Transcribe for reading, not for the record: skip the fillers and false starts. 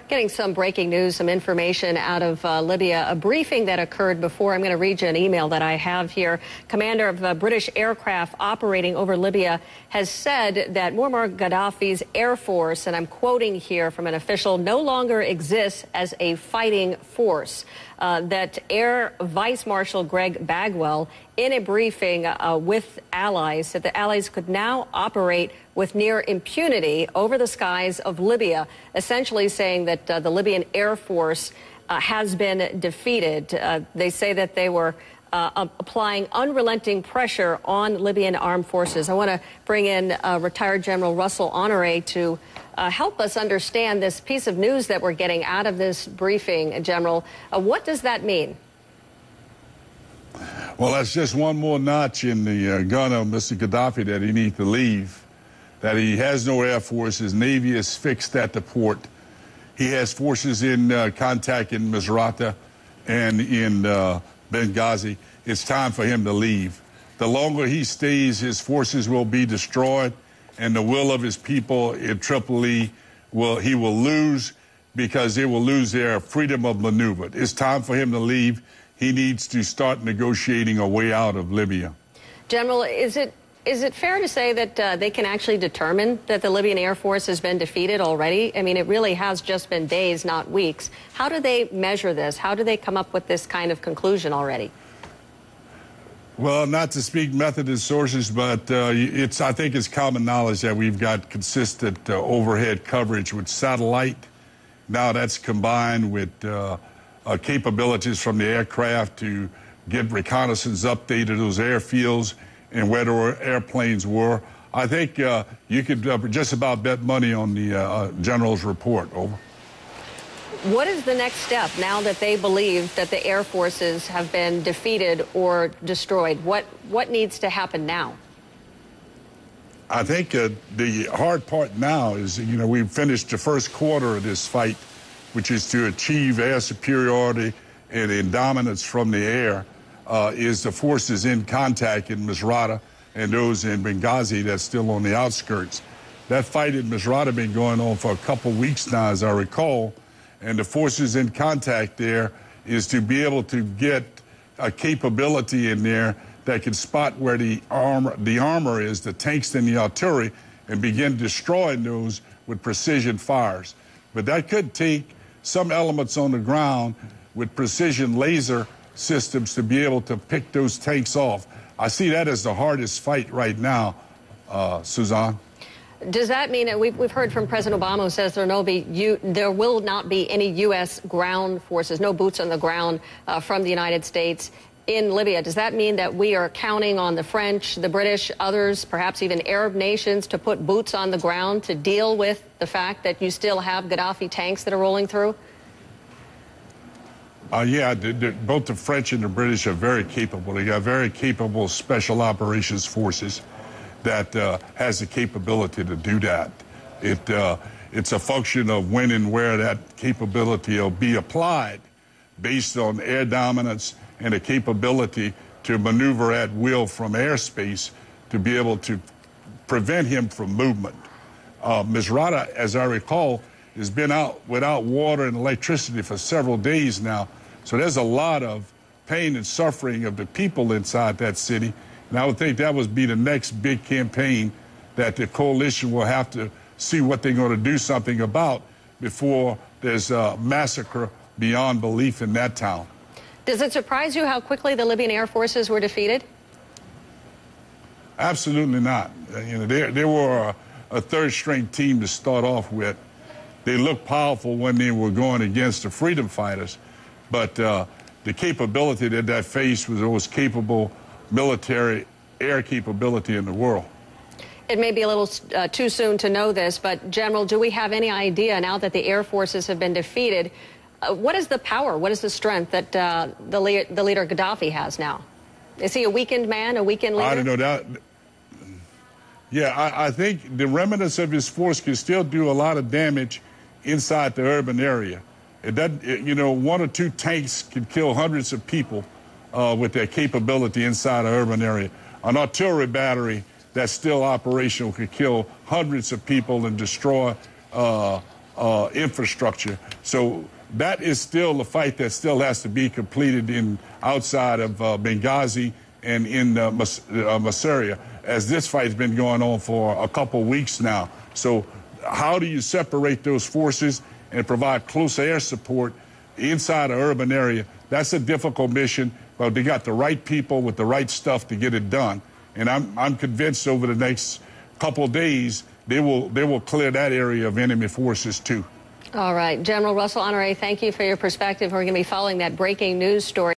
Getting some breaking news, some information out of Libya, a briefing that occurred before. I'm going to read you an email that I have here. Commander of British aircraft operating over Libya has said that Muammar Gaddafi's Air Force, and I'm quoting here from an official, no longer exists as a fighting force. That Air Vice Marshal Greg Bagwell, in a briefing with allies, said the allies could now operate with near impunity over the skies of Libya, essentially saying that the Libyan Air Force has been defeated. They say that they were applying unrelenting pressure on Libyan armed forces. I want to bring in retired General Russell Honore to help us understand this piece of news that we're getting out of this briefing, General. What does that mean? Well, that's just one more notch in the gun of Mr. Gaddafi that he needs to leave, that he has no Air Force. His Navy is fixed at the port. He has forces in contact in Misrata and in Benghazi. It's time for him to leave. The longer he stays, his forces will be destroyed, and the will of his people in Tripoli he will lose, because they will lose their freedom of maneuver. It's time for him to leave. He needs to start negotiating a way out of Libya. General, is it fair to say that they can actually determine that the Libyan Air Force has been defeated already? I mean, it really has just been days, not weeks. How do they measure this? How do they come up with this kind of conclusion already? Well, not to speak Methodist sources, but I think it's common knowledge that we've got consistent overhead coverage with satellite. Now that's combined with capabilities from the aircraft to get reconnaissance update of those airfields and where the airplanes were. I think you could just about bet money on the general's report. Over. What is the next step now that they believe that the air forces have been defeated or destroyed? What needs to happen now? I think the hard part now is, we've finished the first quarter of this fight, which is to achieve air superiority and in dominance from the air, is the forces in contact in Misrata and those in Benghazi that's still on the outskirts. That fight in Misrata has been going on for a couple weeks now, as I recall, and the forces in contact there is to be able to get a capability in there that can spot where the armor is, the tanks and the artillery, and begin destroying those with precision fires. But that could take some elements on the ground with precision laser systems to be able to pick those tanks off. I see that as the hardest fight right now, Suzanne. Does that mean that we've heard from President Obama, who says there will not be any U.S. ground forces, no boots on the ground from the United States in Libya? Does that mean that we are counting on the French, the British, others, perhaps even Arab nations, to put boots on the ground to deal with the fact that you still have Gaddafi tanks that are rolling through? Yeah, both the French and the British are very capable. They got very capable special operations forces that has the capability to do that. It's a function of when and where that capability will be applied based on air dominance and a capability to maneuver at will from airspace to be able to prevent him from movement. Misrata, as I recall, has been out without water and electricity for several days now. So there's a lot of pain and suffering of the people inside that city. And I would think that would be the next big campaign that the coalition will have to see what they're going to do something about before there's a massacre beyond belief in that town. Does it surprise you how quickly the Libyan Air Forces were defeated? Absolutely not. They were a third-string team to start off with. They looked powerful when they were going against the freedom fighters, but the capability that faced was the most capable military air capability in the world. It may be a little too soon to know this, but General, do we have any idea now that the air forces have been defeated? What is the power? What is the strength that the leader Gaddafi has now? Is he a weakened man, a weakened leader? I don't know that. Yeah, I think the remnants of his force can still do a lot of damage inside the urban area. It doesn't, one or two tanks can kill hundreds of people with their capability inside an urban area. An artillery battery that's still operational could kill hundreds of people and destroy infrastructure. So that is still a fight that still has to be completed outside of Benghazi and in Massaria, as this fight's been going on for a couple weeks now. So how do you separate those forces and provide close air support inside an urban area? That's a difficult mission, but they got the right people with the right stuff to get it done. And I'm convinced over the next couple of days they will clear that area of enemy forces too. All right, General Russell Honoré, thank you for your perspective. We're going to be following that breaking news story.